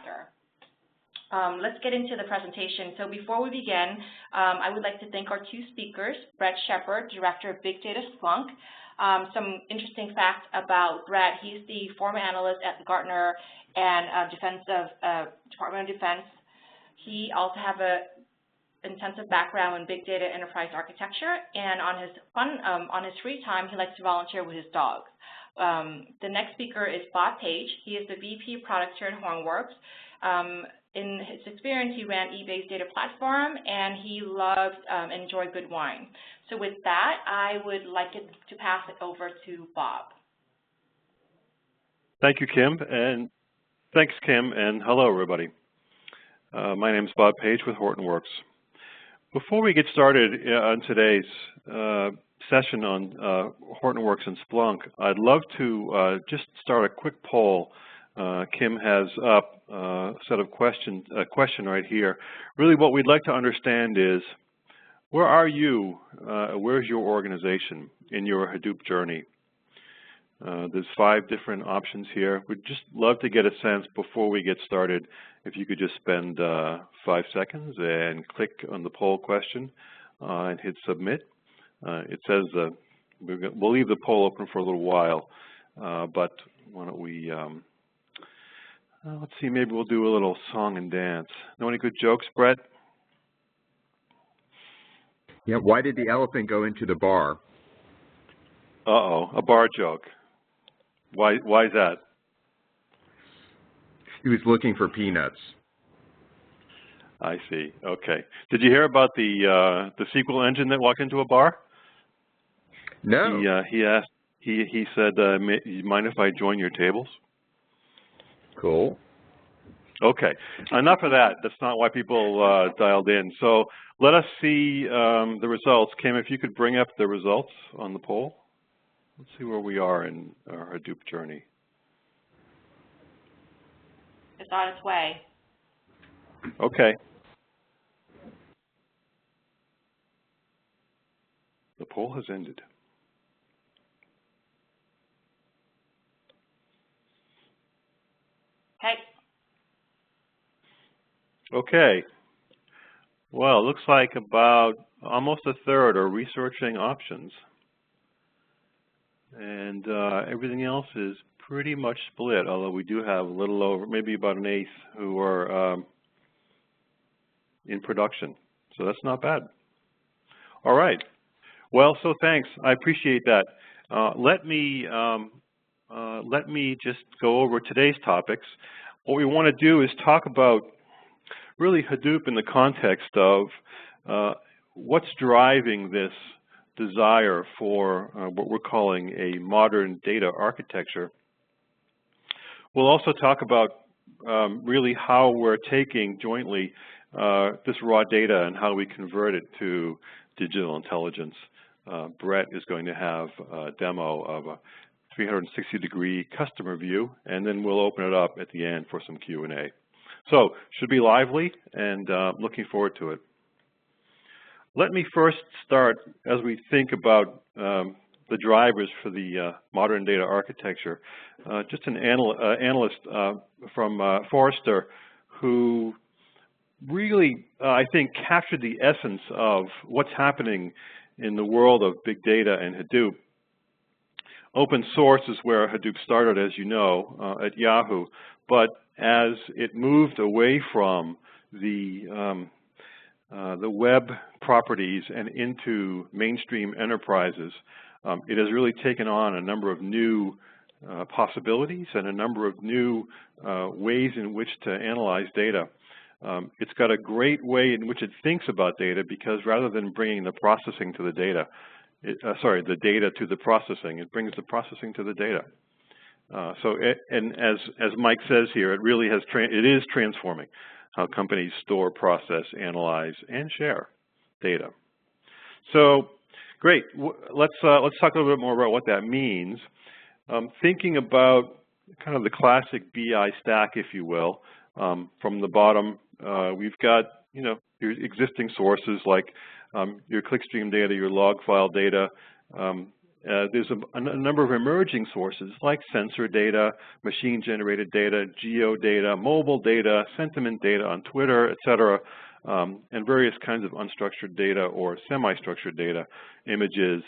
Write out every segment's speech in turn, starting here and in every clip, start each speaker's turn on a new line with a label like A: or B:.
A: after. Let's get into the presentation. So before we begin, I would like to thank our two speakers, Brett Shepard, Director of Big Data Splunk. Some interesting facts about Brett: he's the former analyst at Gartner and Department of Defense. He also has an intensive background in big data enterprise architecture, and on his free time, he likes to volunteer with his dogs. The next speaker is Bob Page. He is the VP Product here at Hortonworks. In his experience, he ran eBay's data platform, and he loves and enjoyed good wine. So with that, I would like to pass it over to Bob.
B: Thank you, Kim, and thanks, Kim, and hello, everybody. My name is Bob Page with Hortonworks. Before we get started on today's session on Hortonworks and Splunk, I'd love to just start a quick poll. Kim has up a set of question right here. Really what we'd like to understand is, where are you, where's your organization in your Hadoop journey? There's 5 different options here. We'd just love to get a sense before we get started, if you could just spend 5 seconds and click on the poll question and hit submit. It says we'll leave the poll open for a little while, but why don't we, let's see, maybe we'll do a little song and dance. Know any good jokes, Brett?
C: Yeah, why did the elephant go into the bar?
B: Uh-oh, a bar joke. Why is that?
C: He was looking for peanuts.
B: I see. Okay. Did you hear about the SQL engine that walked into a bar?
C: No.
B: He asked. He said, "You mind if I join your tables?"
C: Cool.
B: Okay. Enough of that. That's not why people dialed in. So let us see the results. Kim, if you could bring up the results on the poll. Let's see where we are in our Hadoop journey.
A: It's on its way.
B: Okay. The poll has ended.
A: Okay.
B: Okay. Well, it looks like about almost a third are researching options. And everything else is pretty much split, although we do have a little over, maybe about an eighth who are in production. So that's not bad. All right. Well, so thanks. I appreciate that. Let me just go over today's topics. What we want to do is talk about really Hadoop in the context of what's driving this desire for what we're calling a modern data architecture. We'll also talk about really how we're taking jointly this raw data and how we convert it to digital intelligence. Brett is going to have a demo of a 360-degree customer view, and then we'll open it up at the end for some Q&A. So, should be lively, and looking forward to it. Let me first start, as we think about the drivers for the modern data architecture, just an analyst from Forrester who really, I think, captured the essence of what's happening in the world of big data and Hadoop. Open source is where Hadoop started, as you know, at Yahoo, but as it moved away from the web properties and into mainstream enterprises, it has really taken on a number of new possibilities and a number of new ways in which to analyze data. It's got a great way in which it thinks about data, because rather than bringing the processing to the data, the data to the processing, it brings the processing to the data. And as Mike says here, it really has it is transforming how companies store, process, analyze, and share data. So, great. Let's talk a little bit more about what that means. Thinking about kind of the classic BI stack, if you will, from the bottom, we've got your existing sources like your clickstream data, your log file data, there's a number of emerging sources like sensor data, machine-generated data, geo data, mobile data, sentiment data on Twitter, et cetera, and various kinds of unstructured data or semi-structured data, images,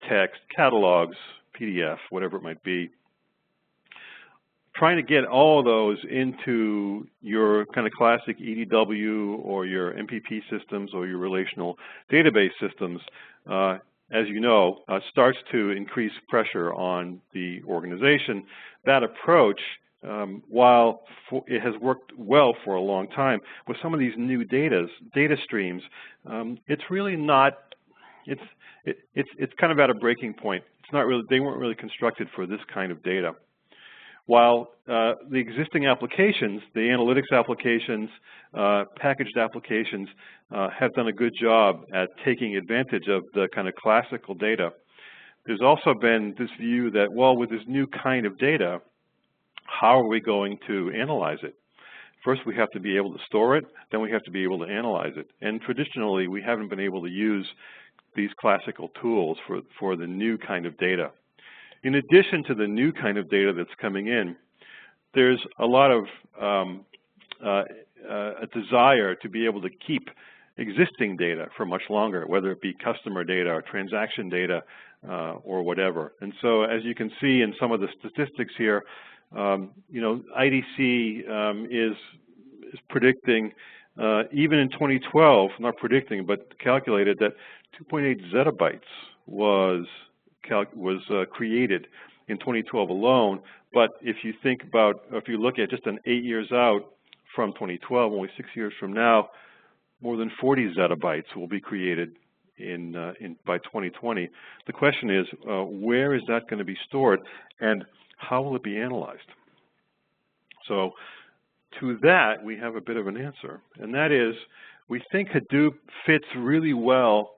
B: text, catalogs, PDF, whatever it might be. Trying to get all of those into your kind of classic EDW or your MPP systems or your relational database systems, as you know, starts to increase pressure on the organization. That approach, while it has worked well for a long time, with some of these new data streams, it's really not, it's kind of at a breaking point. It's not really, they weren't really constructed for this kind of data. While the existing applications, the analytics applications, packaged applications, have done a good job at taking advantage of the kind of classical data, there's also been this view that, well, with this new kind of data, how are we going to analyze it? First, we have to be able to store it, then we have to be able to analyze it. And traditionally, we haven't been able to use these classical tools for the new kind of data. In addition to the new kind of data that's coming in, there's a lot of a desire to be able to keep existing data for much longer, whether it be customer data or transaction data or whatever. And so, as you can see in some of the statistics here, you know, IDC is predicting, even in 2012, not predicting, but calculated that 2.8 zettabytes was created in 2012 alone. But if you think about, if you look at just an 8 years out from 2012, only 6 years from now, more than 40 zettabytes will be created by 2020. The question is, where is that going to be stored, and how will it be analyzed? So to that, we have a bit of an answer, and that is, we think Hadoop fits really well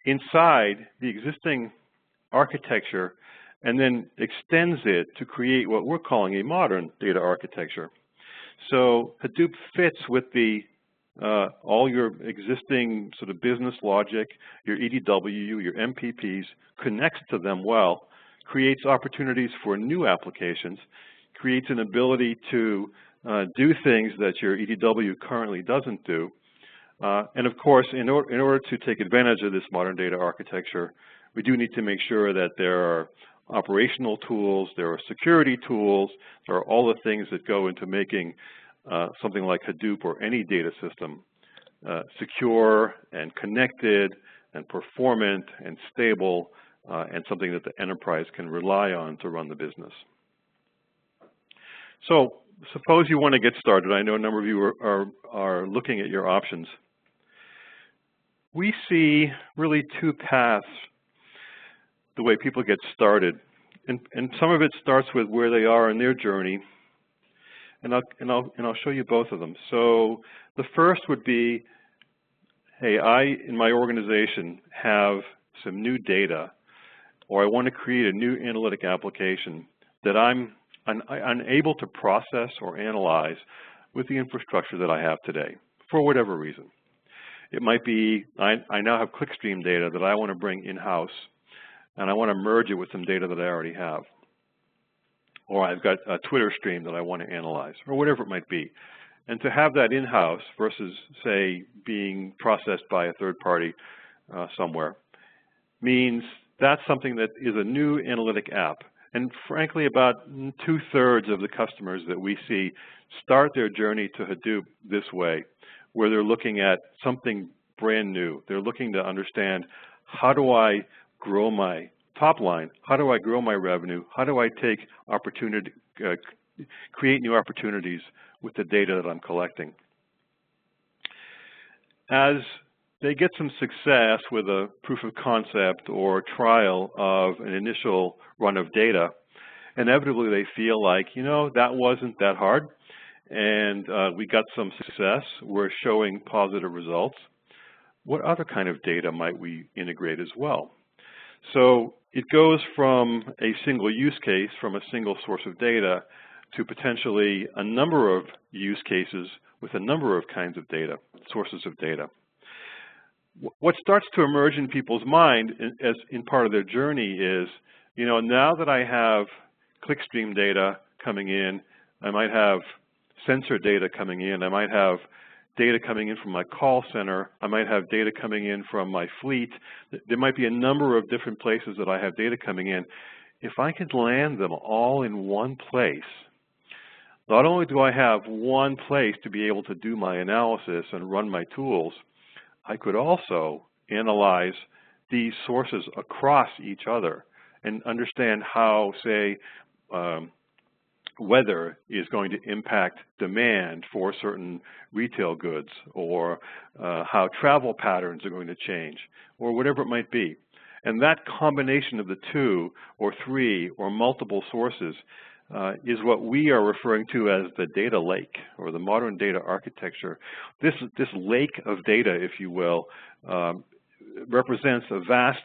B: inside the existing architecture and then extends it to create what we're calling a modern data architecture. So Hadoop fits with the all your existing sort of business logic, your EDW, your MPPs, connects to them well, creates opportunities for new applications, creates an ability to do things that your EDW currently doesn't do. And of course, in order to take advantage of this modern data architecture, we do need to make sure that there are operational tools, there are security tools, there are all the things that go into making something like Hadoop or any data system secure and connected and performant and stable and something that the enterprise can rely on to run the business. So suppose you want to get started. I know a number of you are looking at your options. We see really two paths the way people get started. And some of it starts with where they are in their journey. And I'll show you both of them. So the first would be, hey, in my organization, have some new data, or I want to create a new analytic application that I'm unable to process or analyze with the infrastructure that I have today, for whatever reason. It might be, I now have clickstream data that I want to bring in-house, and I want to merge it with some data that I already have. Or I've got a Twitter stream that I want to analyze, or whatever it might be. And to have that in-house versus, say, being processed by a third party somewhere means that's something that is a new analytic app. And frankly, about 2/3 of the customers that we see start their journey to Hadoop this way, where they're looking at something brand new. They're looking to understand, how do I grow my top line? How do I grow my revenue? How do I take opportunity, create new opportunities with the data that I'm collecting? As they get some success with a proof of concept or trial of an initial run of data, inevitably they feel like, you know, that wasn't that hard, and we got some success. We're showing positive results. What other kind of data might we integrate as well? So it goes from a single use case, from a single source of data, to potentially a number of use cases with a number of kinds of data, sources of data. what starts to emerge in people's mind as in part of their journey is, now that I have clickstream data coming in, I might have sensor data coming in, I might have data coming in from my call center, I might have data coming in from my fleet. There might be a number of different places that I have data coming in. If I could land them all in one place, not only do I have one place to be able to do my analysis and run my tools, I could also analyze these sources across each other and understand how, say, weather is going to impact demand for certain retail goods, or how travel patterns are going to change, or whatever it might be. And that combination of the two or three or multiple sources is what we are referring to as the data lake, or the modern data architecture. This lake of data, if you will, represents a vast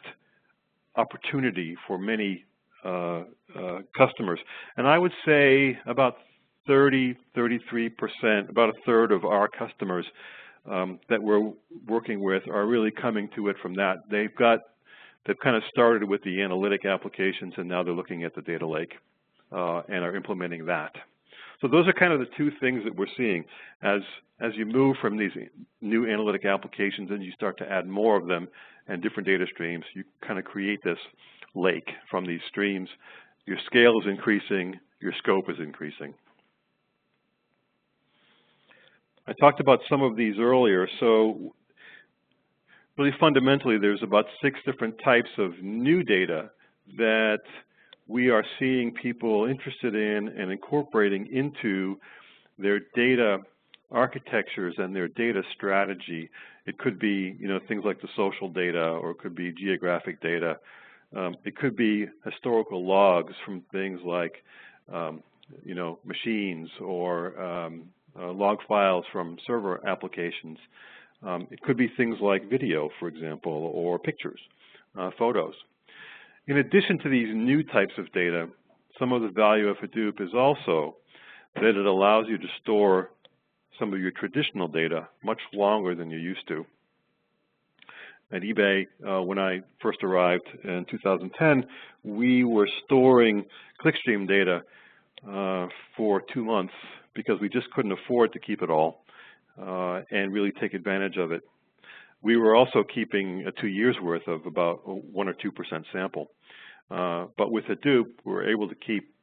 B: opportunity for many customers. And I would say about 30, 33%, about a third of our customers that we're working with are really coming to it from that. They've kind of started with the analytic applications, and now they're looking at the data lake and are implementing that. So those are kind of the two things that we're seeing. As you move from these new analytic applications and you start to add more of them and different data streams, you kind of create this lake from these streams. Your scale is increasing, your scope is increasing. I talked about some of these earlier. So really fundamentally, there's about 6 different types of new data that we are seeing people interested in and incorporating into their data architectures and their data strategy. It could be, things like the social data, or it could be geographic data. It could be historical logs from things like, machines, or log files from server applications. It could be things like video, for example, or pictures, photos. In addition to these new types of data, some of the value of Hadoop is also that it allows you to store some of your traditional data much longer than you used to. At eBay, when I first arrived in 2010, we were storing clickstream data for 2 months because we just couldn't afford to keep it all and really take advantage of it. We were also keeping 2 years worth of about 1 or 2% sample. But with Hadoop, we were able to keep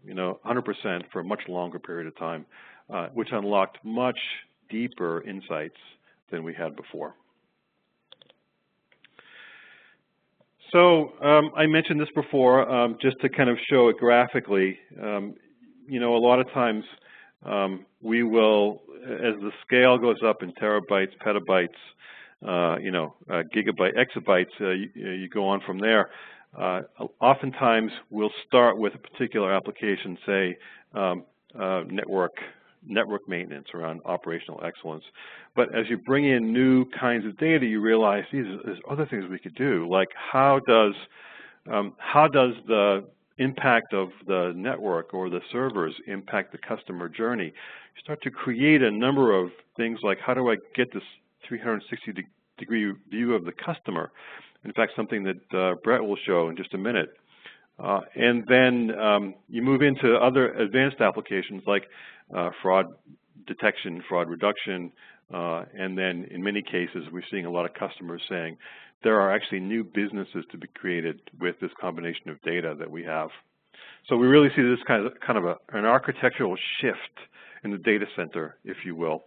B: 100% for a much longer period of time, which unlocked much deeper insights than we had before. So I mentioned this before, just to kind of show it graphically. A lot of times we will, as the scale goes up in terabytes, petabytes, gigabyte, exabytes, you go on from there. Oftentimes we'll start with a particular application, say network maintenance around operational excellence. But as you bring in new kinds of data, you realize there's other things we could do, like how does the impact of the network or the servers impact the customer journey? You start to create a number of things like, how do I get this 360-degree view of the customer? In fact, something that Brett will show in just a minute. And then you move into other advanced applications like fraud detection, fraud reduction, and then in many cases we're seeing a lot of customers saying there are actually new businesses to be created with this combination of data that we have. So we really see this kind of an architectural shift in the data center, if you will,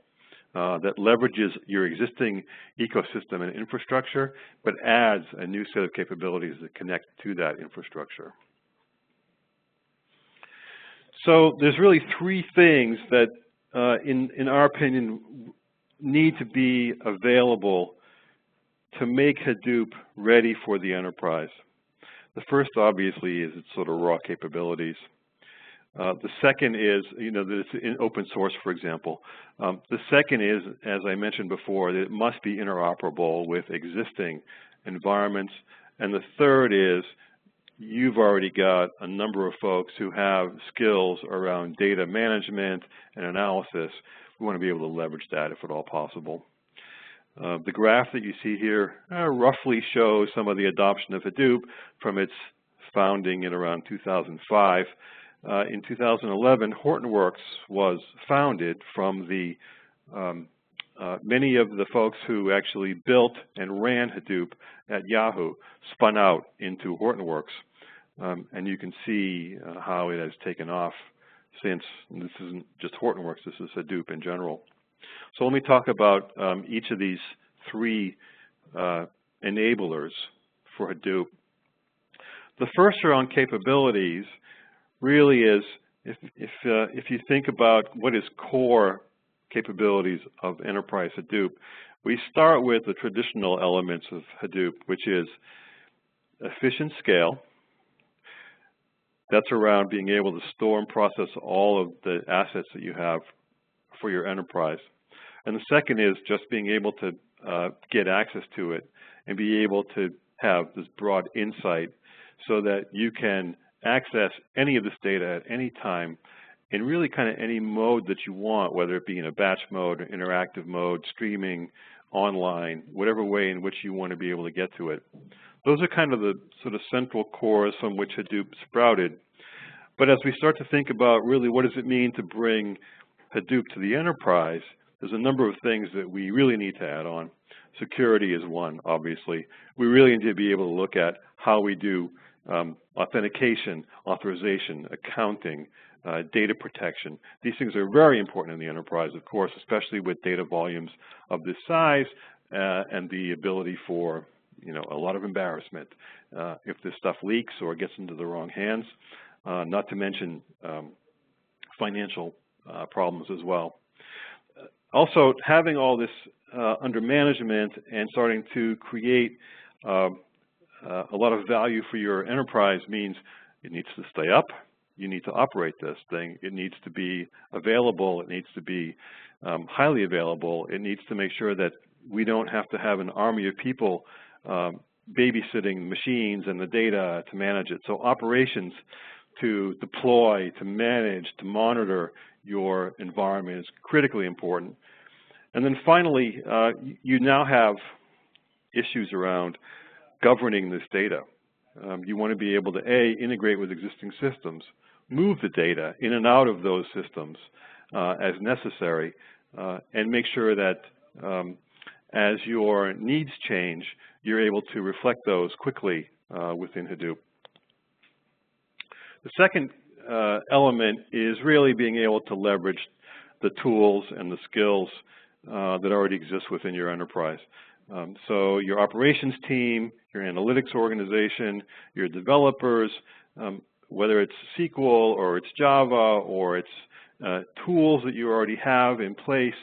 B: that leverages your existing ecosystem and infrastructure, but adds a new set of capabilities that connect to that infrastructure. So there's really 3 things that, in our opinion, need to be available to make Hadoop ready for the enterprise. The first, obviously, is its sort of raw capabilities. The second is, that it's in open source, for example. The second is, as I mentioned before, that it must be interoperable with existing environments. And the third is, you've already got a number of folks who have skills around data management and analysis. We want to be able to leverage that if at all possible. The graph that you see here roughly shows some of the adoption of Hadoop from its founding in around 2005. In 2011, Hortonworks was founded from the many of the folks who actually built and ran Hadoop at Yahoo spun out into Hortonworks. And you can see how it has taken off since. And this isn't just Hortonworks, this is Hadoop in general. So let me talk about each of these three enablers for Hadoop. The first around capabilities really is, if you think about what is core capabilities of enterprise Hadoop, we start with the traditional elements of Hadoop, which is efficient scale. That's around being able to store and process all of the assets that you have for your enterprise. And the second is just being able to get access to it and be able to have this broad insight so that you can access any of this data at any time in really kind of any mode that you want, whether it be in a batch mode, or interactive mode, streaming, online, whatever way in which you want to be able to get to it. Those are kind of the sort of central cores from which Hadoop sprouted. But as we start to think about really what does it mean to bring Hadoop to the enterprise, there's a number of things that we really need to add on. Security is one, obviously. We really need to be able to look at how we do authentication, authorization, accounting, data protection. These things are very important in the enterprise, of course, especially with data volumes of this size and the ability for a lot of embarrassment if this stuff leaks or gets into the wrong hands, not to mention financial problems as well. Also, having all this under management and starting to create a lot of value for your enterprise means it needs to stay up. You need to operate this thing. It needs to be available. It needs to be highly available. It needs to make sure that we don't have to have an army of people babysitting machines and the data to manage it. So operations to deploy, to manage, to monitor your environment is critically important. And then finally, you now have issues around governing this data. You want to be able to, A, integrate with existing systems, move the data in and out of those systems as necessary, and make sure that as your needs change, you're able to reflect those quickly within Hadoop. The second element is really being able to leverage the tools and the skills that already exist within your enterprise. So your operations team, your analytics organization, your developers, whether it's SQL or it's Java or it's tools that you already have in place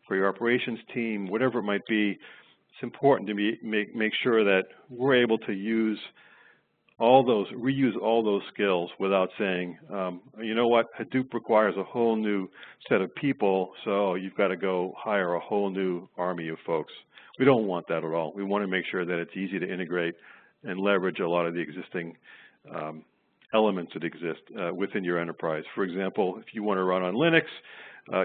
B: for your operations team, whatever it might be, it's important to make sure that we're able to use all those, reuse all those skills without saying, you know what, Hadoop requires a whole new set of people, so you've got to go hire a whole new army of folks. We don't want that at all. We want to make sure that it's easy to integrate and leverage a lot of the existing elements that exist within your enterprise. For example, if you want to run on Linux,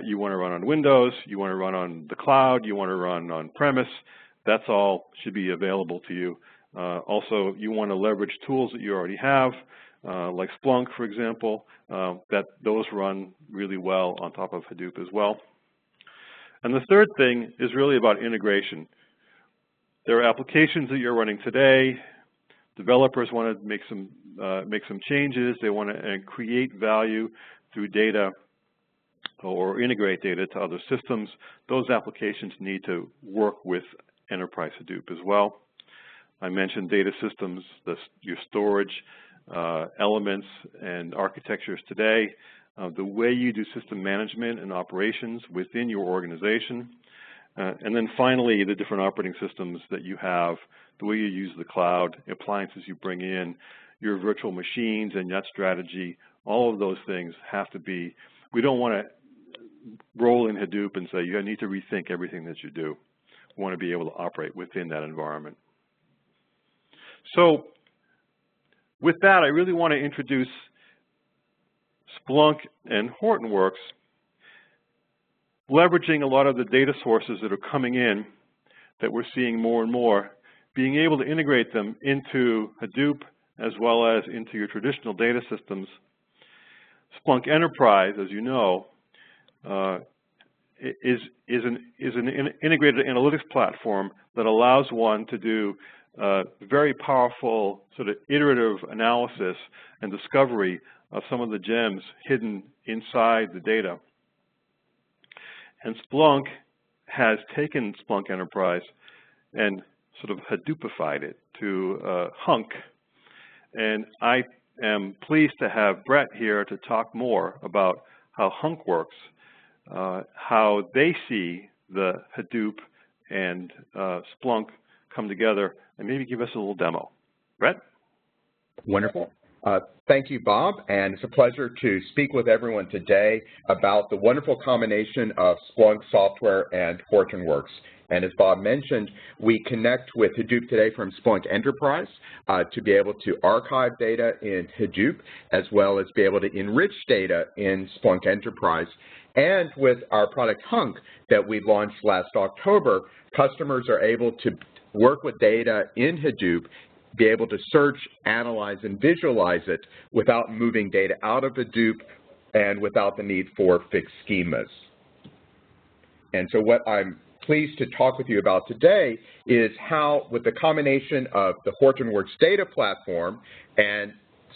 B: you want to run on Windows, you want to run on the cloud, you want to run on premise, that's all should be available to you. Also, you want to leverage tools that you already have, like Splunk, for example, that those run really well on top of Hadoop as well. And the third thing is really about integration. There are applications that you're running today. Developers want to make some changes. They want to create value through data or integrate data to other systems. Those applications need to work with enterprise Hadoop as well. I mentioned data systems, your storage elements and architectures today, the way you do system management and operations within your organization, and then finally the different operating systems that you have, the way you use the cloud, appliances you bring in, your virtual machines and that strategy, all of those things have to be, we don't want to roll in Hadoop and say you need to rethink everything that you do. We want to be able to operate within that environment. So with that, I really want to introduce Splunk and Hortonworks, leveraging a lot of the data sources that are coming in that we're seeing more and more, being able to integrate them into Hadoop as well as into your traditional data systems. Splunk Enterprise, as you know, is an integrated analytics platform that allows one to do very powerful sort of iterative analysis and discovery of some of the gems hidden inside the data. And Splunk has taken Splunk Enterprise and sort of Hadoopified it to Hunk. And I am pleased to have Brett here to talk more about how Hunk works, how they see the Hadoop and Splunk come together, and maybe give us a little demo. Brett?
C: Wonderful. Thank you, Bob, and it's a pleasure to speak with everyone today about the wonderful combination of Splunk software and Hortonworks. And as Bob mentioned, we connect with Hadoop today from Splunk Enterprise to be able to archive data in Hadoop, as well as be able to enrich data in Splunk Enterprise. And with our product Hunk that we launched last October, customers are able to work with data in Hadoop, be able to search, analyze, and visualize it without moving data out of Hadoop and without the need for fixed schemas. And so what I'm pleased to talk with you about today is how, with the combination of the Hortonworks data platform and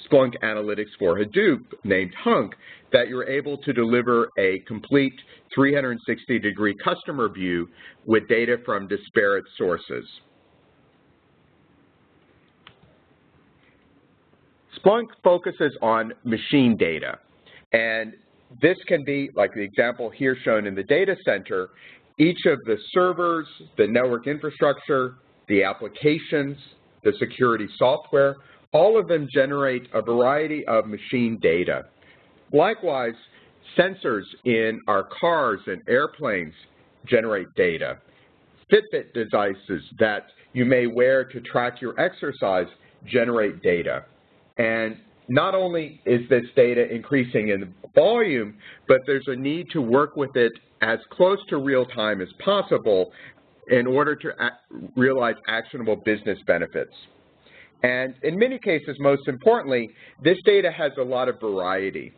C: Splunk Analytics for Hadoop, named Hunk, that you're able to deliver a complete 360-degree customer view with data from disparate sources. Splunk focuses on machine data, and this can be, like the example here shown in the data center, each of the servers, the network infrastructure, the applications, the security software, all of them generate a variety of machine data. Likewise, sensors in our cars and airplanes generate data. Fitbit devices that you may wear to track your exercise generate data. And not only is this data increasing in volume, but there's a need to work with it as close to real time as possible in order to realize actionable business benefits. And in many cases, most importantly, this data has a lot of variety.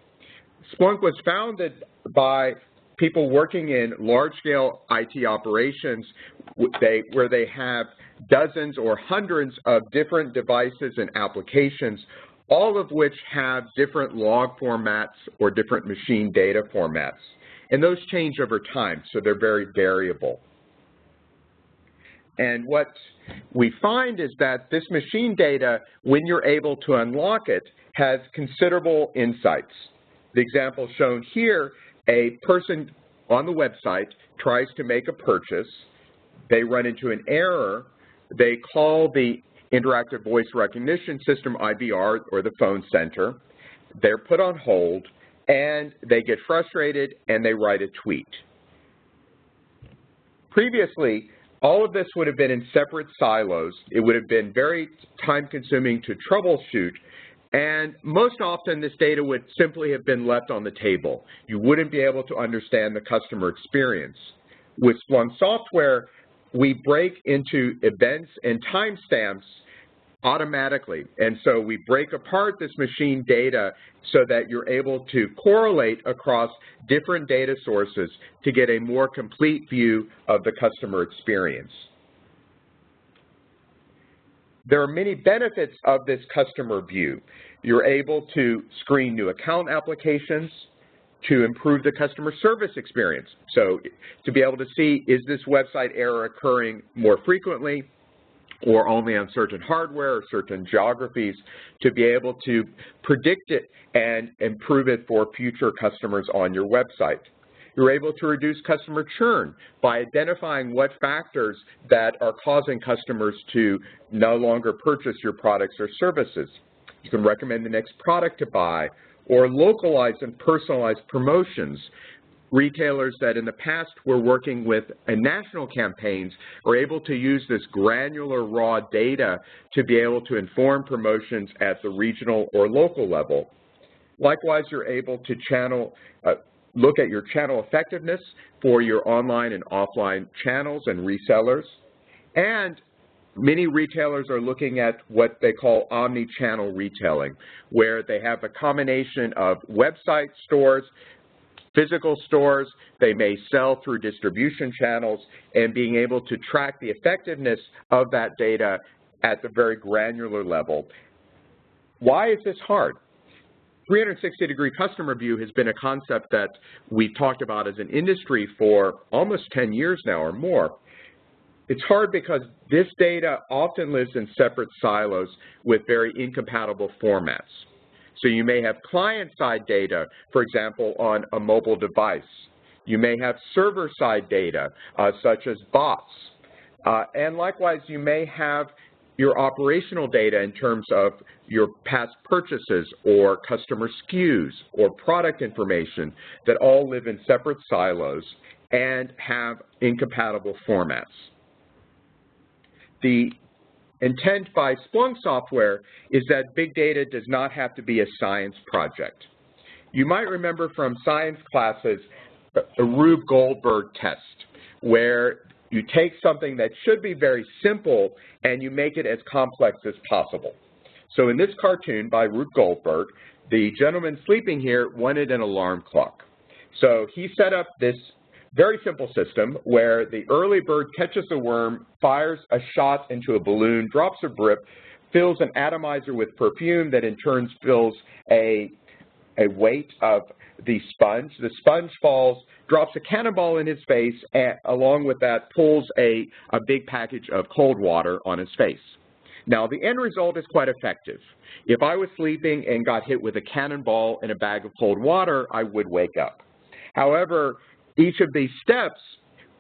C: Splunk was founded by people working in large-scale IT operations where they have dozens or hundreds of different devices and applications, all of which have different log formats or different machine data formats. And those change over time, so they're very variable. And what we find is that this machine data, when you're able to unlock it, has considerable insights. The example shown here, a person on the website tries to make a purchase. They run into an error. They call the interactive voice recognition system, IVR, or the phone center. They're put on hold, and they get frustrated, and they write a tweet. Previously, all of this would have been in separate silos. It would have been very time-consuming to troubleshoot, and most often this data would simply have been left on the table. You wouldn't be able to understand the customer experience. With Splunk software, we break into events and timestamps automatically, and so we break apart this machine data so that you're able to correlate across different data sources to get a more complete view of the customer experience. There are many benefits of this customer view. You're able to screen new account applications to improve the customer service experience. So to be able to see, is this website error occurring more frequently or only on certain hardware or certain geographies, to be able to predict it and improve it for future customers on your website. You're able to reduce customer churn by identifying what factors that are causing customers to no longer purchase your products or services. You can recommend the next product to buy or localize and personalize promotions. Retailers that in the past were working with national campaigns are able to use this granular raw data to be able to inform promotions at the regional or local level. Likewise, you're able to look at your channel effectiveness for your online and offline channels and resellers. And many retailers are looking at what they call omni-channel retailing, where they have a combination of website stores, physical stores, they may sell through distribution channels, and being able to track the effectiveness of that data at the very granular level. Why is this hard? 360-degree customer view has been a concept that we've talked about as an industry for almost 10 years now or more. It's hard because this data often lives in separate silos with very incompatible formats. So you may have client-side data, for example, on a mobile device. You may have server-side data, such as bots. And likewise, you may have your operational data in terms of your past purchases or customer SKUs or product information that all live in separate silos and have incompatible formats. The intent by Splunk software is that big data does not have to be a science project. You might remember from science classes a Rube Goldberg test, where you take something that should be very simple and you make it as complex as possible. So in this cartoon by Rube Goldberg, the gentleman sleeping here wanted an alarm clock. So he set up this very simple system where the early bird catches a worm, fires a shot into a balloon, drops a brick, fills an atomizer with perfume that in turn fills a weight of the sponge. The sponge falls, drops a cannonball in his face, and along with that pulls a big package of cold water on his face. Now the end result is quite effective. If I was sleeping and got hit with a cannonball and a bag of cold water, I would wake up. However, each of these steps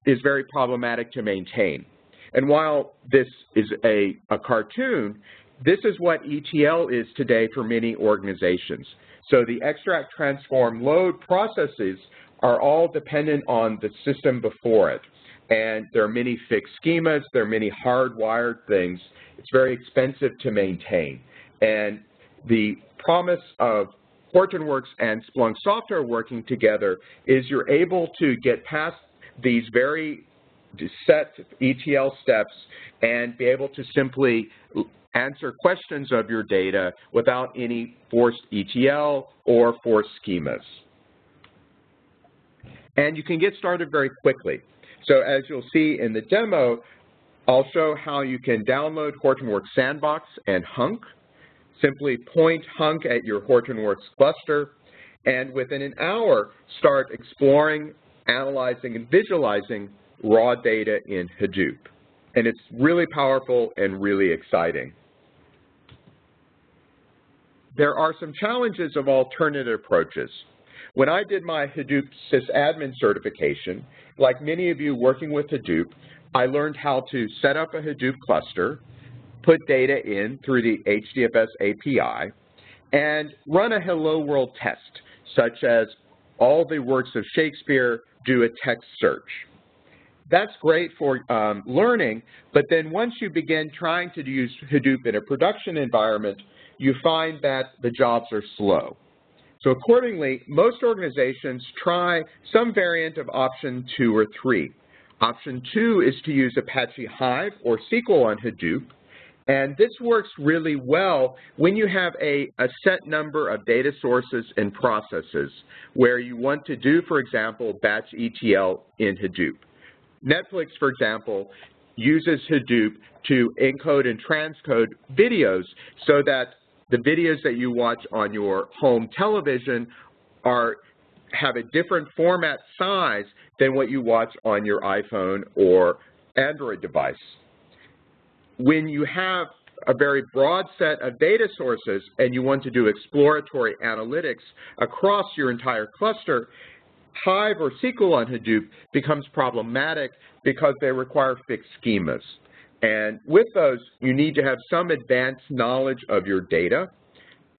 C: is very problematic to maintain. And while this is a cartoon, this is what ETL is today for many organizations. So the extract, transform, load processes are all dependent on the system before it. And there are many fixed schemas, there are many hardwired things. It's very expensive to maintain. And the promise of Hortonworks and Splunk software working together is you're able to get past these very set ETL steps and be able to simply answer questions of your data without any forced ETL or forced schemas. And you can get started very quickly. So as you'll see in the demo, I'll show how you can download Hortonworks Sandbox and Hunk. Simply point Hunk at your Hortonworks cluster, and within an hour, start exploring, analyzing, and visualizing raw data in Hadoop. And it's really powerful and really exciting. There are some challenges of alternative approaches. When I did my Hadoop sysadmin certification, like many of you working with Hadoop, I learned how to set up a Hadoop cluster, put data in through the HDFS API, and run a hello world test, such as all the works of Shakespeare, do a text search. That's great for learning, but then once you begin trying to use Hadoop in a production environment, you find that the jobs are slow. So accordingly, most organizations try some variant of option 2 or 3. Option 2 is to use Apache Hive or SQL on Hadoop. And this works really well when you have a set number of data sources and processes where you want to do, for example, batch ETL in Hadoop. Netflix, for example, uses Hadoop to encode and transcode videos so that the videos that you watch on your home television have a different format size than what you watch on your iPhone or Android device. When you have a very broad set of data sources and you want to do exploratory analytics across your entire cluster, Hive or SQL on Hadoop becomes problematic because they require fixed schemas. And with those, you need to have some advanced knowledge of your data,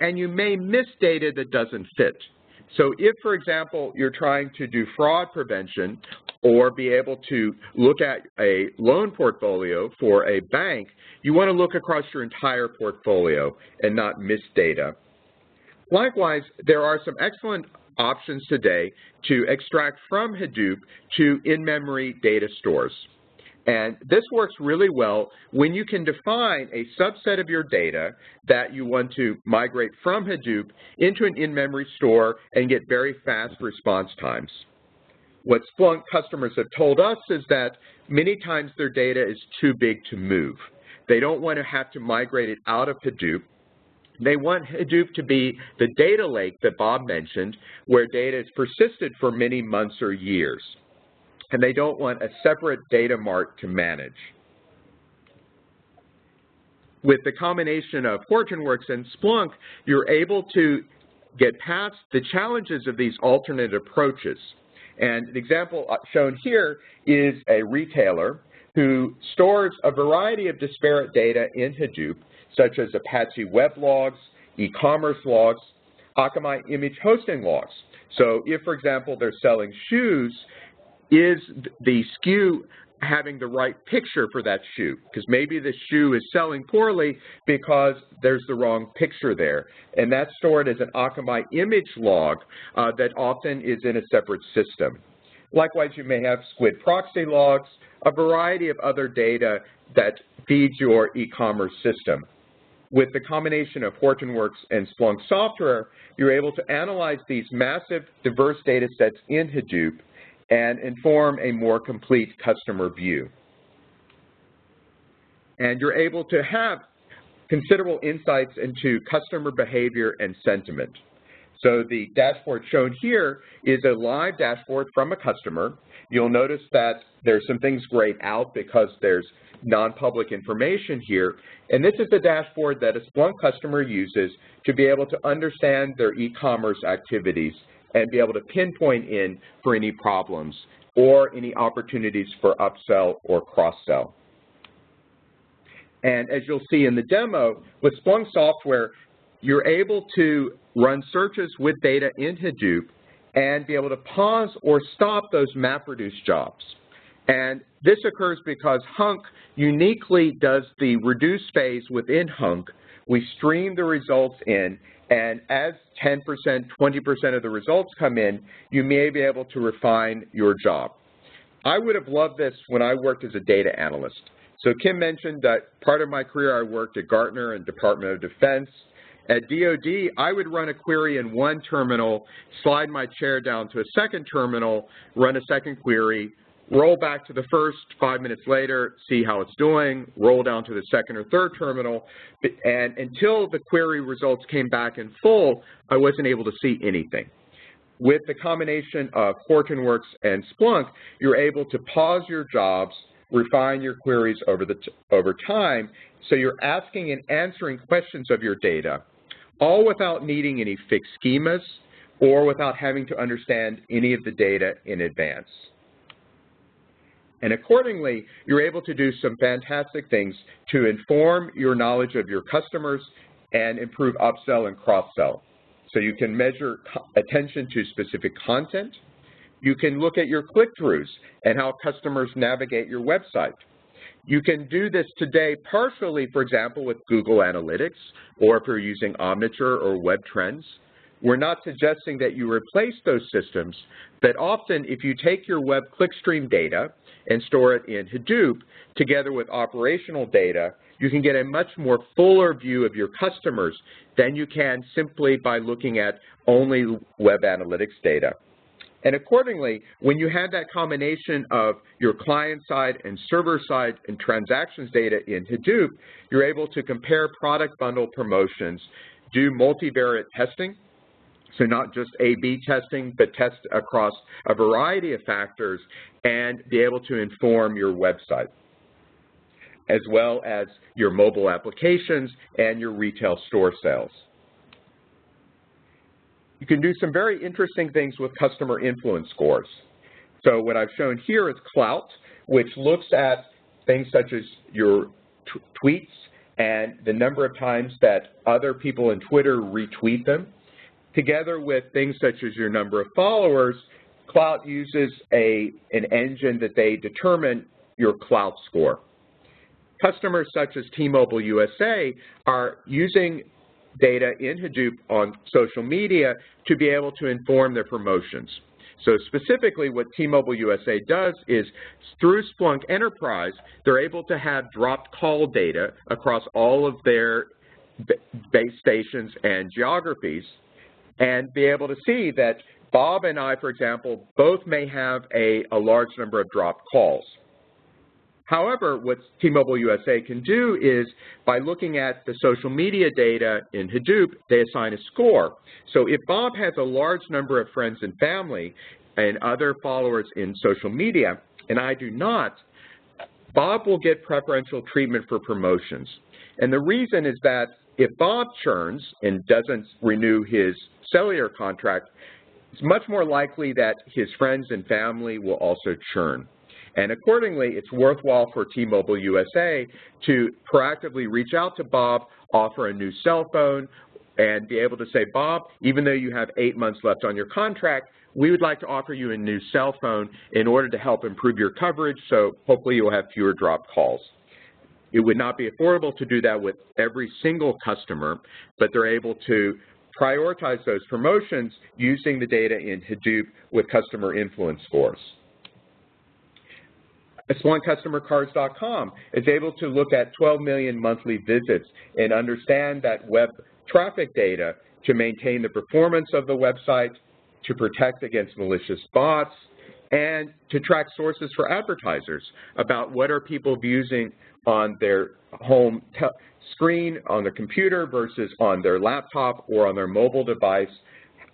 C: and you may miss data that doesn't fit. So if, for example, you're trying to do fraud prevention or be able to look at a loan portfolio for a bank, you want to look across your entire portfolio and not miss data. Likewise, there are some excellent options today to extract from Hadoop to in-memory data stores. And this works really well when you can define a subset of your data that you want to migrate from Hadoop into an in-memory store and get very fast response times. What Splunk customers have told us is that many times their data is too big to move. They don't want to have to migrate it out of Hadoop. They want Hadoop to be the data lake that Bob mentioned, where data is persisted for many months or years. And they don't want a separate data mart to manage. With the combination of Hortonworks and Splunk, you're able to get past the challenges of these alternate approaches. And the example shown here is a retailer who stores a variety of disparate data in Hadoop, such as Apache web logs, e-commerce logs, Akamai image hosting logs. So if, for example, they're selling shoes, is the SKU having the right picture for that shoe? Because maybe the shoe is selling poorly because there's the wrong picture there. And that's stored as an Akamai image log that often is in a separate system. Likewise, you may have Squid proxy logs, a variety of other data that feeds your e-commerce system. With the combination of Hortonworks and Splunk software, you're able to analyze these massive, diverse data sets in Hadoop and inform a more complete customer view. And you're able to have considerable insights into customer behavior and sentiment. So the dashboard shown here is a live dashboard from a customer. You'll notice that there's some things grayed out because there's non-public information here. And this is the dashboard that a Splunk customer uses to be able to understand their e-commerce activities and be able to pinpoint in for any problems or any opportunities for upsell or cross-sell. And as you'll see in the demo, with Splunk software, you're able to run searches with data in Hadoop and be able to pause or stop those MapReduce jobs. And this occurs because Hunk uniquely does the reduce phase within Hunk. We stream the results in, and as 10%, 20% of the results come in, you may be able to refine your job. I would have loved this when I worked as a data analyst. So Kim mentioned that part of my career I worked at Gartner and Department of Defense. At DoD, I would run a query in one terminal, slide my chair down to a second terminal, run a second query, roll back to the first 5 minutes later, see how it's doing, roll down to the second or third terminal, and until the query results came back in full, I wasn't able to see anything. With the combination of Hortonworks and Splunk, you're able to pause your jobs, refine your queries over time, so you're asking and answering questions of your data, all without needing any fixed schemas or without having to understand any of the data in advance. And accordingly, you're able to do some fantastic things to inform your knowledge of your customers and improve upsell and cross-sell. So you can measure attention to specific content. You can look at your click-throughs and how customers navigate your website. You can do this today partially, for example, with Google Analytics, or if you're using Omniture or Web Trends. We're not suggesting that you replace those systems, but often if you take your web clickstream data and store it in Hadoop together with operational data, you can get a much more fuller view of your customers than you can simply by looking at only web analytics data. And accordingly, when you have that combination of your client-side and server-side and transactions data in Hadoop, you're able to compare product bundle promotions, do multivariate testing, so not just A/B testing, but test across a variety of factors and be able to inform your website, as well as your mobile applications and your retail store sales. You can do some very interesting things with customer influence scores. So what I've shown here is Clout, which looks at things such as your tweets and the number of times that other people in Twitter retweet them. Together with things such as your number of followers, Clout uses an engine that they determine your Clout score. Customers such as T-Mobile USA are using data in Hadoop on social media to be able to inform their promotions. So specifically what T-Mobile USA does is through Splunk Enterprise, they're able to have dropped call data across all of their base stations and geographies and be able to see that Bob and I, for example, both may have a large number of dropped calls. However, what T-Mobile USA can do is, by looking at the social media data in Hadoop, they assign a score. So if Bob has a large number of friends and family and other followers in social media, and I do not, Bob will get preferential treatment for promotions. And the reason is that if Bob churns and doesn't renew his cellular contract, it's much more likely that his friends and family will also churn. And accordingly, it's worthwhile for T-Mobile USA to proactively reach out to Bob, offer a new cell phone, and be able to say, Bob, even though you have 8 months left on your contract, we would like to offer you a new cell phone in order to help improve your coverage, so hopefully you'll have fewer dropped calls. It would not be affordable to do that with every single customer, but they're able to prioritize those promotions using the data in Hadoop with customer influence scores. SplunkCustomerCards.com is able to look at 12 million monthly visits and understand that web traffic data to maintain the performance of the website, to protect against malicious bots, and to track sources for advertisers about what are people using on their home screen, on their computer versus on their laptop or on their mobile device.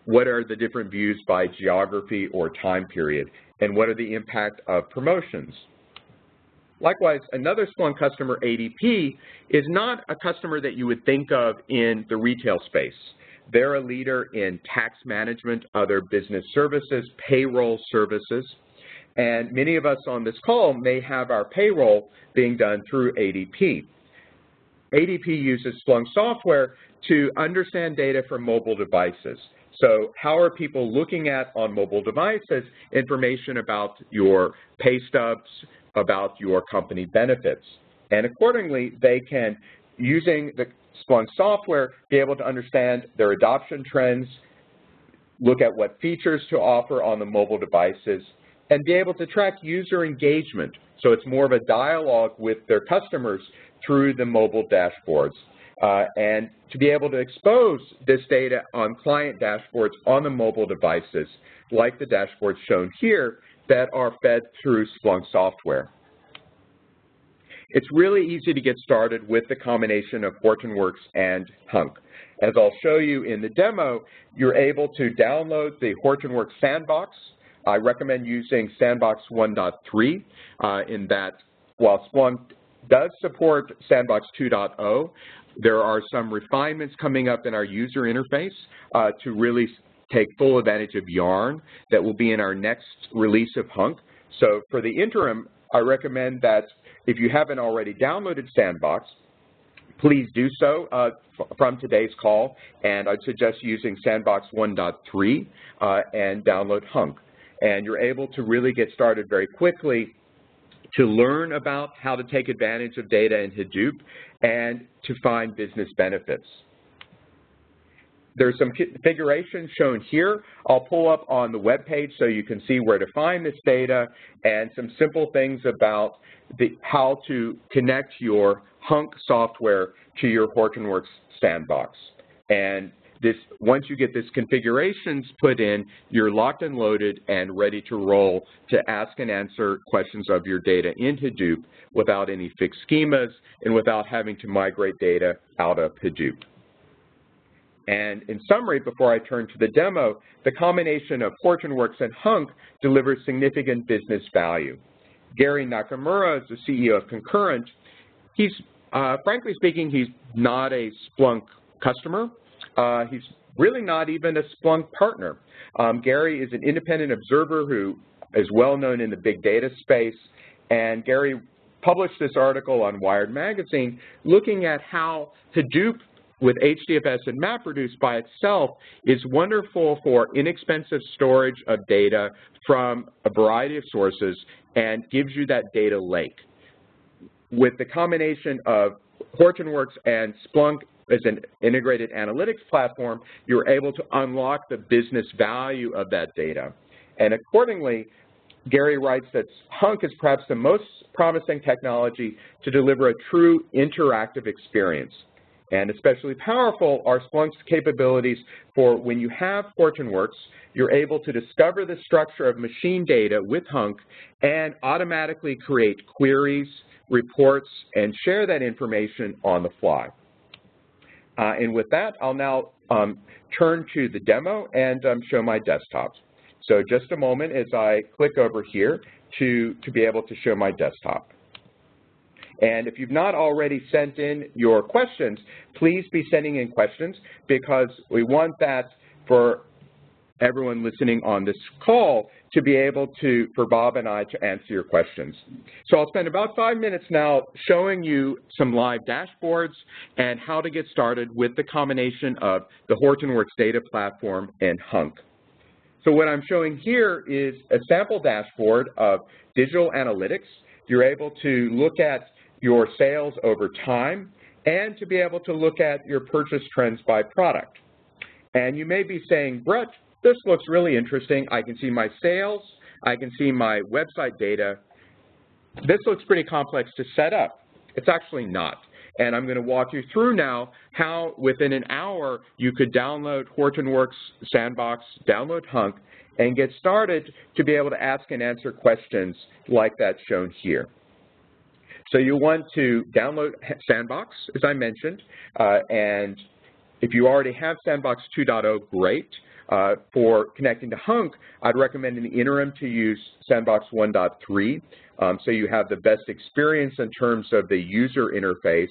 C: What are the different views by geography or time period, and what are the impact of promotions? Likewise, another Splunk customer, ADP, is not a customer that you would think of in the retail space. They're a leader in tax management, other business services, payroll services, and many of us on this call may have our payroll being done through ADP. ADP uses Splunk software to understand data from mobile devices. So how are people looking at on mobile devices information about your pay stubs, about your company benefits? And accordingly, they can, using the Splunk software, be able to understand their adoption trends, look at what features to offer on the mobile devices, and be able to track user engagement. So it's more of a dialogue with their customers through the mobile dashboards. And to be able to expose this data on client dashboards on the mobile devices, like the dashboards shown here, that are fed through Splunk software. It's really easy to get started with the combination of Hortonworks and Hunk. As I'll show you in the demo, you're able to download the Hortonworks Sandbox. I recommend using Sandbox 1.3 in that while Splunk does support Sandbox 2.0, there are some refinements coming up in our user interface to really take full advantage of Yarn that will be in our next release of Hunk. So for the interim, I recommend that if you haven't already downloaded Sandbox, please do so from today's call, and I'd suggest using Sandbox 1.3 and download Hunk. And you're able to really get started very quickly to learn about how to take advantage of data in Hadoop and to find business benefits. There's some configurations shown here. I'll pull up on the web page so you can see where to find this data and some simple things about how to connect your Hunk software to your Hortonworks Sandbox. And once you get this configurations put in, you're locked and loaded and ready to roll to ask and answer questions of your data in Hadoop without any fixed schemas and without having to migrate data out of Hadoop. And in summary, before I turn to the demo, the combination of Hortonworks and Hunk delivers significant business value. Gary Nakamura is the CEO of Concurrent. He's, frankly speaking, he's not a Splunk customer. He's really not even a Splunk partner. Gary is an independent observer who is well known in the big data space, and Gary published this article on Wired Magazine looking at how Hadoop with HDFS and MapReduce by itself is wonderful for inexpensive storage of data from a variety of sources and gives you that data lake. With the combination of Hortonworks and Splunk as an integrated analytics platform, you're able to unlock the business value of that data. And accordingly, Gary writes that Hunk is perhaps the most promising technology to deliver a true interactive experience. And especially powerful are Splunk's capabilities for when you have Hortonworks, you're able to discover the structure of machine data with Hunk and automatically create queries, reports, and share that information on the fly. And with that, I'll now turn to the demo and show my desktop. So just a moment as I click over here to be able to show my desktop. And if you've not already sent in your questions, please be sending in questions because we want that for everyone listening on this call to be able to, for Bob and I to answer your questions. So I'll spend about 5 minutes now showing you some live dashboards and how to get started with the combination of the Hortonworks data platform and Hunk. So what I'm showing here is a sample dashboard of digital analytics. You're able to look at your sales over time and to be able to look at your purchase trends by product. And you may be saying, Brett, this looks really interesting. I can see my sales. I can see my website data. This looks pretty complex to set up. It's actually not. And I'm going to walk you through now how within an hour you could download Hortonworks Sandbox, download Hunk, and get started to be able to ask and answer questions like that shown here. So you want to download Sandbox, as I mentioned, and if you already have Sandbox 2.0, great. For connecting to Hunk, I'd recommend in the interim to use Sandbox 1.3 so you have the best experience in terms of the user interface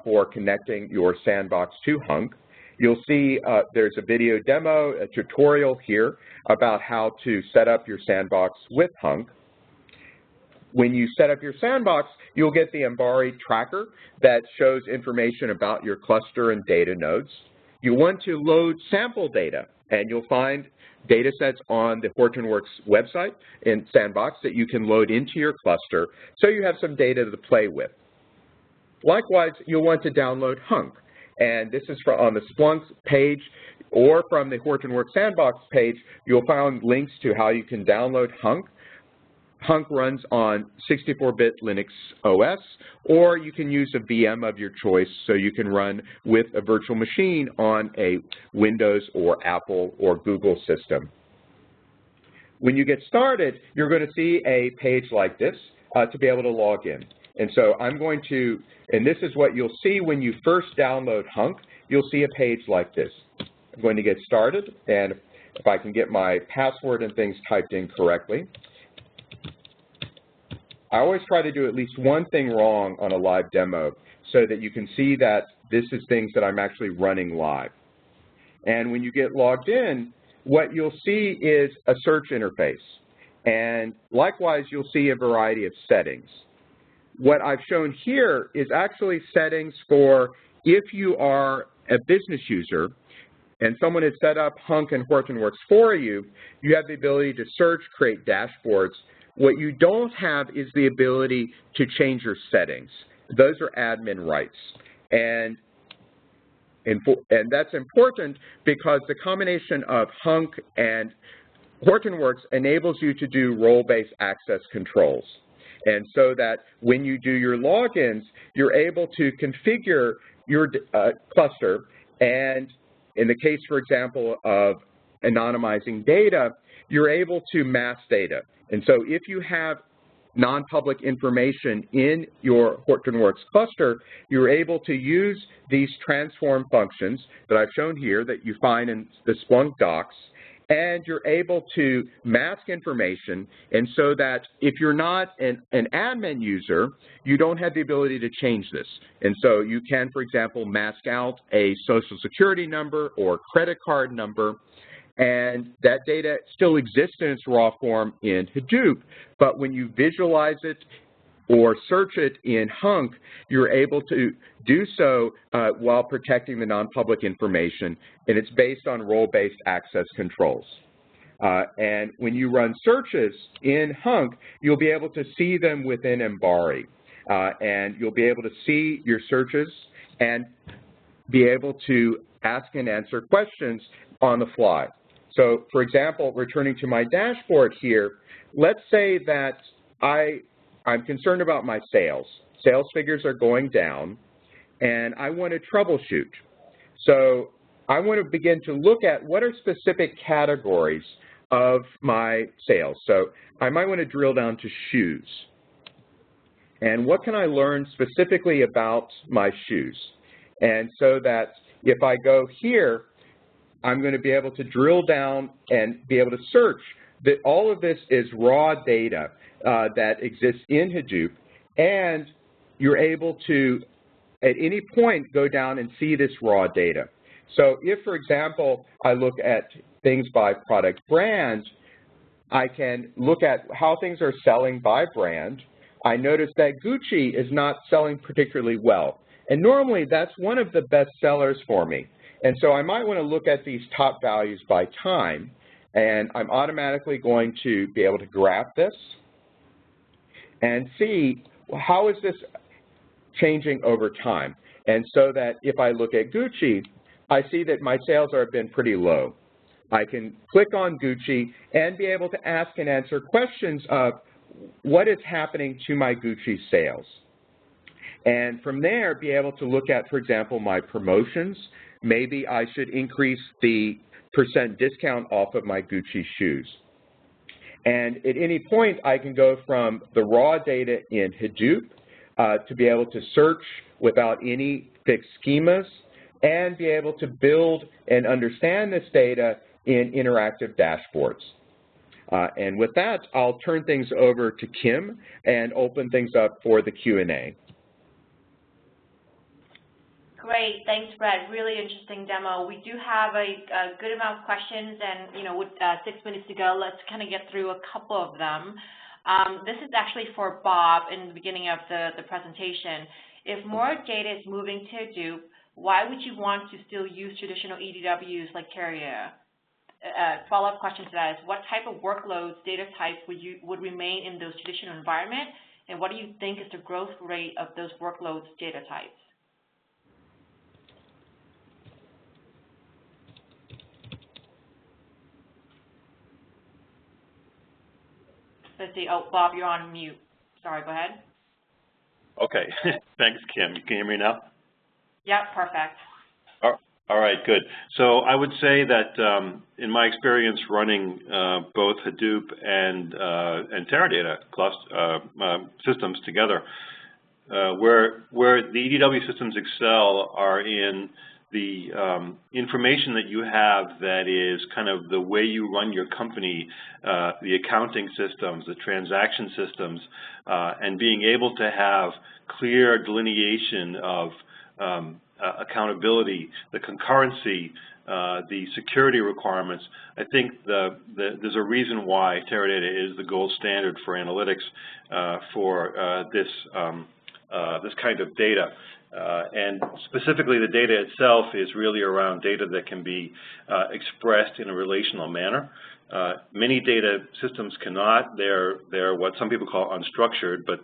C: for connecting your Sandbox to Hunk. You'll see there's a video demo, a tutorial here about how to set up your Sandbox with Hunk. When you set up your Sandbox, you'll get the Embari tracker that shows information about your cluster and data nodes. You want to load sample data, and you'll find data sets on the Hortonworks website in Sandbox that you can load into your cluster so you have some data to play with. Likewise, you'll want to download Hunk, and this is on the Splunk page or from the Hortonworks Sandbox page. You'll find links to how you can download Hunk. Hunk runs on 64-bit Linux OS, or you can use a VM of your choice so you can run with a virtual machine on a Windows or Apple or Google system. When you get started, you're going to see a page like this to be able to log in. And so I'm going to, and this is what you'll see when you first download Hunk, you'll see a page like this. I'm going to get started, and if I can get my password and things typed in correctly. I always try to do at least one thing wrong on a live demo so that you can see that this is things that I'm actually running live. And when you get logged in, what you'll see is a search interface. And likewise, you'll see a variety of settings. What I've shown here is actually settings for if you are a business user and someone has set up Hunk and Hortonworks for you, you have the ability to search, create dashboards. What you don't have is the ability to change your settings. Those are admin rights. And that's important because the combination of Hunk and Hortonworks enables you to do role-based access controls. And so that when you do your logins, you're able to configure your cluster. And in the case, for example, of anonymizing data, you're able to mask data. And so if you have non-public information in your Hortonworks cluster, you're able to use these transform functions that I've shown here that you find in the Splunk docs, and you're able to mask information, and so that if you're not an admin user, you don't have the ability to change this. And so you can, for example, mask out a social security number or credit card number, and that data still exists in its raw form in Hadoop, but when you visualize it or search it in Hunk, you're able to do so while protecting the non-public information, and it's based on role-based access controls. And when you run searches in Hunk, you'll be able to see them within Embari, and you'll be able to see your searches and be able to ask and answer questions on the fly. So, for example, returning to my dashboard here, let's say that I'm concerned about my sales. Sales figures are going down, and I want to troubleshoot. So I want to begin to look at what are specific categories of my sales. So I might want to drill down to shoes. And what can I learn specifically about my shoes? And so that if I go here, I'm going to be able to drill down and be able to search that all of this is raw data that exists in Hadoop, and you're able to, at any point, go down and see this raw data. So if, for example, I look at things by product brand, I can look at how things are selling by brand. I notice that Gucci is not selling particularly well. And normally, that's one of the best sellers for me. And so I might want to look at these top values by time, and I'm automatically going to be able to graph this and see how is this changing over time. And so that if I look at Gucci, I see that my sales have been pretty low. I can click on Gucci and be able to ask and answer questions of what is happening to my Gucci sales. And from there, be able to look at, for example, my promotions. Maybe I should increase the % discount off of my Gucci shoes. And at any point, I can go from the raw data in Hadoop to be able to search without any fixed schemas and be able to build and understand this data in interactive dashboards. And with that, I'll turn things over to Kim and open things up for the Q&A.
A: Great, thanks, Brett. Really interesting demo. We do have a good amount of questions, and with 6 minutes to go, let's kind of get through a couple of them. This is actually for Bob in the beginning of the presentation. If more data is moving to Hadoop, why would you want to still use traditional EDWs like Kerberos? Follow-up question to that is, what type of workloads, data types would remain in those traditional environments, and what do you think is the growth rate of those workloads, data types? Let's see. Oh, Bob, you're on mute. Sorry, go ahead.
B: Okay. Thanks, Kim. You can hear me now?
A: Yep, perfect.
B: All right, good. So I would say that in my experience running both Hadoop and Teradata systems together, where the EDW systems excel are in the information that you have that is kind of the way you run your company, the accounting systems, the transaction systems, and being able to have clear delineation of accountability, the concurrency, the security requirements. I think there's a reason why Teradata is the gold standard for analytics for this kind of data. And specifically, the data itself is really around data that can be expressed in a relational manner. Many data systems cannot. They're what some people call unstructured, but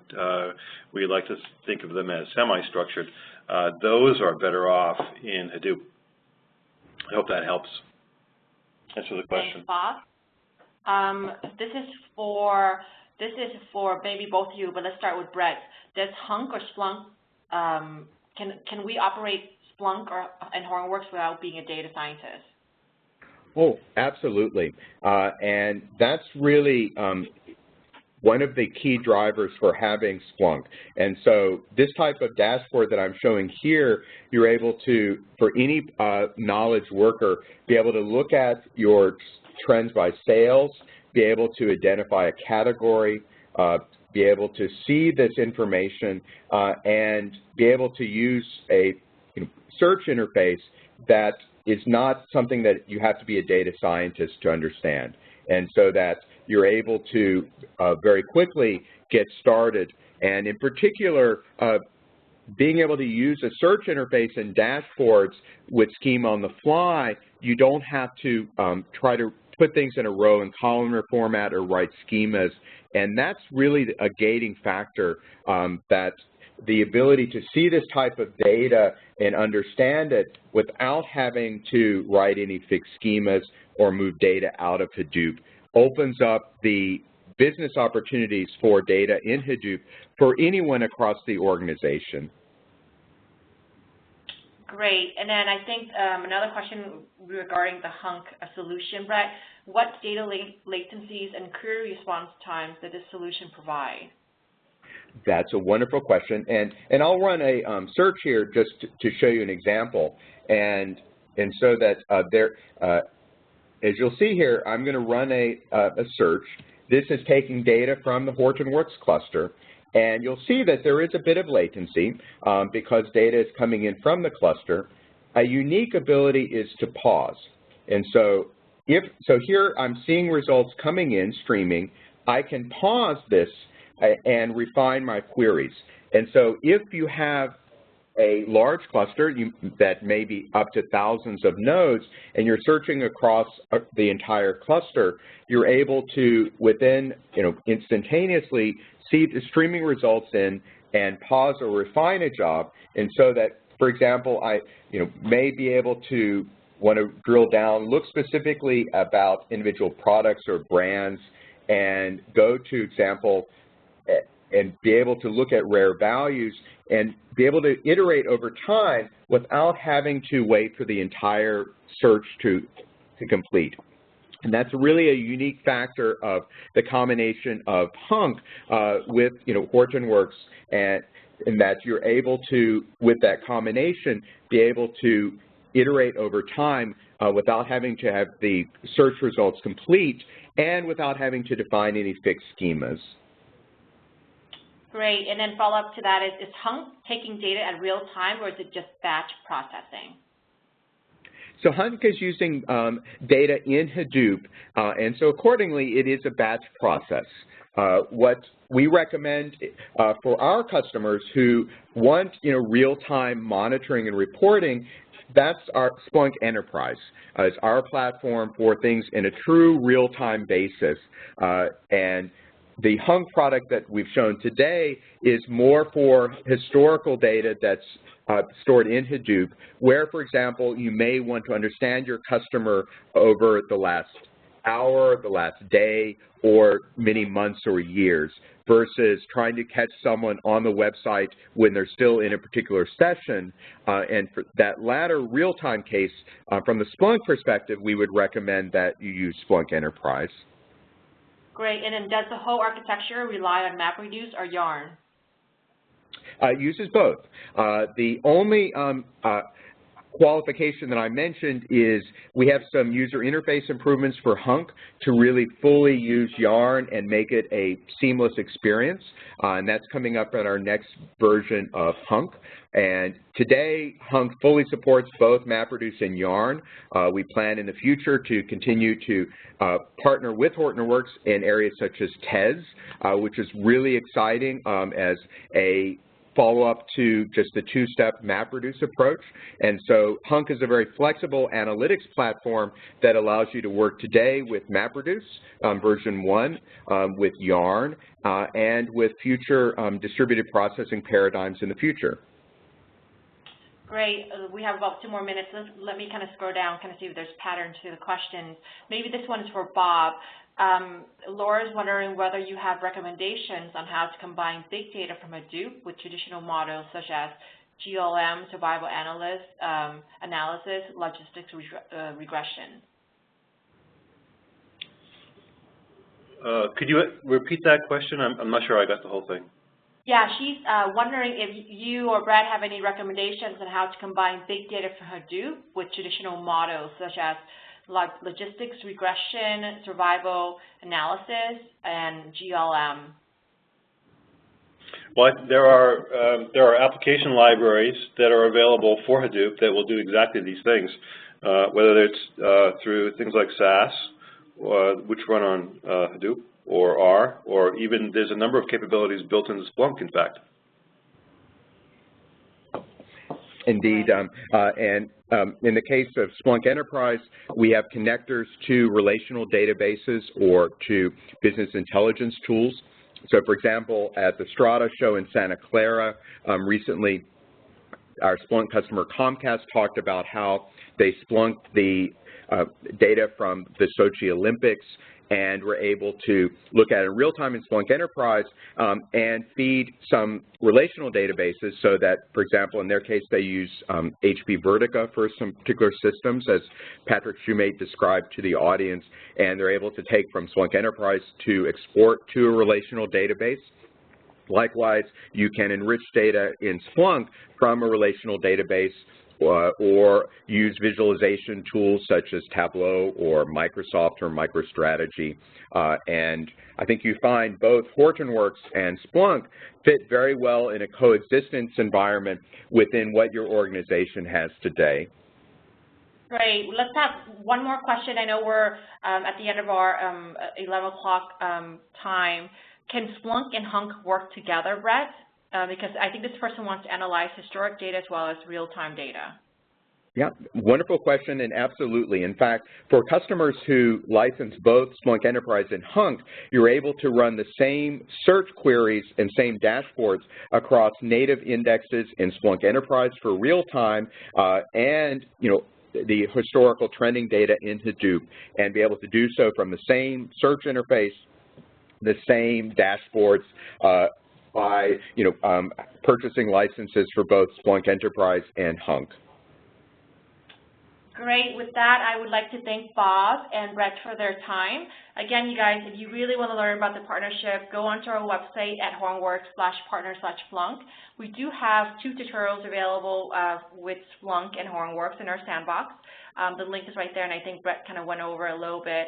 B: we like to think of them as semi-structured. Those are better off in Hadoop. I hope that helps answer the question.
A: Thanks, Bob. This is for maybe both of you, but let's start with Brett. Does Hunk or Splunk, can we operate Splunk and Hortonworks without being a data scientist?
C: Oh, absolutely. And that's really one of the key drivers for having Splunk. And so this type of dashboard that I'm showing here, you're able to, for any knowledge worker, be able to look at your trends by sales, be able to identify a category, be able to see this information, and be able to use a search interface that is not something that you have to be a data scientist to understand. And so that you're able to very quickly get started. And in particular, being able to use a search interface and dashboards with schema on the fly, you don't have to try to put things in a row and columnar format or write schemas. And that's really a gating factor, that the ability to see this type of data and understand it without having to write any fixed schemas or move data out of Hadoop opens up the business opportunities for data in Hadoop for anyone across the organization.
A: Great. And then I think another question regarding the Hunk solution, Brett. What data latencies and query response times does this solution provide?
C: That's a wonderful question, and I'll run a search here just to show you an example, and so that as you'll see here, I'm going to run a search. This is taking data from the Hortonworks cluster, and you'll see that there is a bit of latency because data is coming in from the cluster. A unique ability is to pause, and so here I'm seeing results coming in, streaming. I can pause this and refine my queries. And so if you have a large cluster that may be up to thousands of nodes and you're searching across the entire cluster, you're able to, within, instantaneously see the streaming results in and pause or refine a job. And so that, for example, I may be able to want to drill down, look specifically about individual products or brands, and go to example and be able to look at rare values and be able to iterate over time without having to wait for the entire search to complete. And that's really a unique factor of the combination of Hunk with Hortonworks, and that you're able to, with that combination, be able to iterate over time without having to have the search results complete and without having to define any fixed schemas.
A: Great. And then follow-up to that is Hunk taking data at real time, or is it just batch processing?
C: So Hunk is using data in Hadoop, and so accordingly, it is a batch process. What we recommend for our customers who want real-time monitoring and reporting, that's our Splunk Enterprise. It's our platform for things in a true real-time basis, and the Hunk product that we've shown today is more for historical data that's stored in Hadoop, where, for example, you may want to understand your customer over the last hour, the last day, or many months or years, versus trying to catch someone on the website when they're still in a particular session. And for that latter real-time case, from the Splunk perspective, we would recommend that you use Splunk Enterprise.
A: Great. And then does the whole architecture rely on MapReduce or Yarn?
C: It uses both. The only qualification that I mentioned is we have some user interface improvements for Hunk to really fully use Yarn and make it a seamless experience, and that's coming up in our next version of Hunk. And today, Hunk fully supports both MapReduce and Yarn. We plan in the future to continue to partner with Hortonworks in areas such as TES, which is really exciting as a follow-up to just the two-step MapReduce approach. And so Hunk is a very flexible analytics platform that allows you to work today with MapReduce version 1, with Yarn, and with future distributed processing paradigms in the future.
A: Great. We have about 2 more minutes. Let me kind of scroll down, kind of see if there's patterns to the questions. Maybe this one is for Bob. Laura's wondering whether you have recommendations on how to combine big data from Hadoop with traditional models such as GLM, survival analysis, logistics regression.
B: Could you repeat that question? I'm not sure I got the whole thing.
A: Yeah, she's wondering if you or Brad have any recommendations on how to combine big data from Hadoop with traditional models such as logistics regression, survival analysis, and GLM.
B: Well, there are application libraries that are available for Hadoop that will do exactly these things, whether it's through things like SAS, which run on Hadoop, or R, or even there's a number of capabilities built into Splunk, in fact.
C: Indeed, and in the case of Splunk Enterprise, we have connectors to relational databases or to business intelligence tools. So, for example, at the Strata show in Santa Clara recently, our Splunk customer Comcast talked about how they splunked the data from the Sochi Olympics and were able to look at it in real time in Splunk Enterprise and feed some relational databases so that, for example, in their case, they use HP Vertica for some particular systems, as Patrick Shumate described to the audience, and they're able to take from Splunk Enterprise to export to a relational database. Likewise, you can enrich data in Splunk from a relational database or use visualization tools such as Tableau or Microsoft or MicroStrategy. And I think you find both Hortonworks and Splunk fit very well in a coexistence environment within what your organization has today.
A: Great. Let's have one more question. I know we're at the end of our 11 o'clock time. Can Splunk and Hunk work together, Brett? Because I think this person wants to analyze historic data as well as real-time data.
C: Yeah, wonderful question, and absolutely. In fact, for customers who license both Splunk Enterprise and Hunk, you're able to run the same search queries and same dashboards across native indexes in Splunk Enterprise for real-time and, the historical trending data in Hadoop, and be able to do so from the same search interface, the same dashboards, by purchasing licenses for both Splunk Enterprise and Hunk.
A: Great. With that, I would like to thank Bob and Brett for their time. Again, you guys, if you really want to learn about the partnership, go onto our website at hortonworks/partner/Splunk. We do have 2 tutorials available with Splunk and Hortonworks in our Sandbox. The link is right there, and I think Brett kind of went over a little bit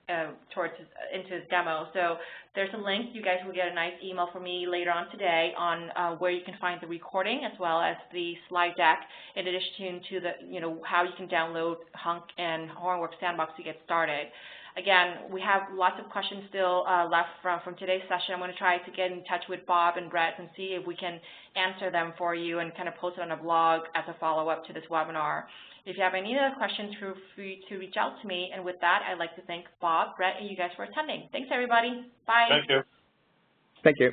A: into his demo. So there's a link. You guys will get a nice email from me later on today on where you can find the recording as well as the slide deck, in addition to the how you can download Hunk and Hortonworks Sandbox to get started. Again, we have lots of questions still left from today's session. I'm going to try to get in touch with Bob and Brett and see if we can answer them for you and kind of post it on a blog as a follow-up to this webinar. If you have any other questions, feel free to reach out to me. And with that, I'd like to thank Bob, Brett, and you guys for attending. Thanks, everybody. Bye.
B: Thank you.
C: Thank you.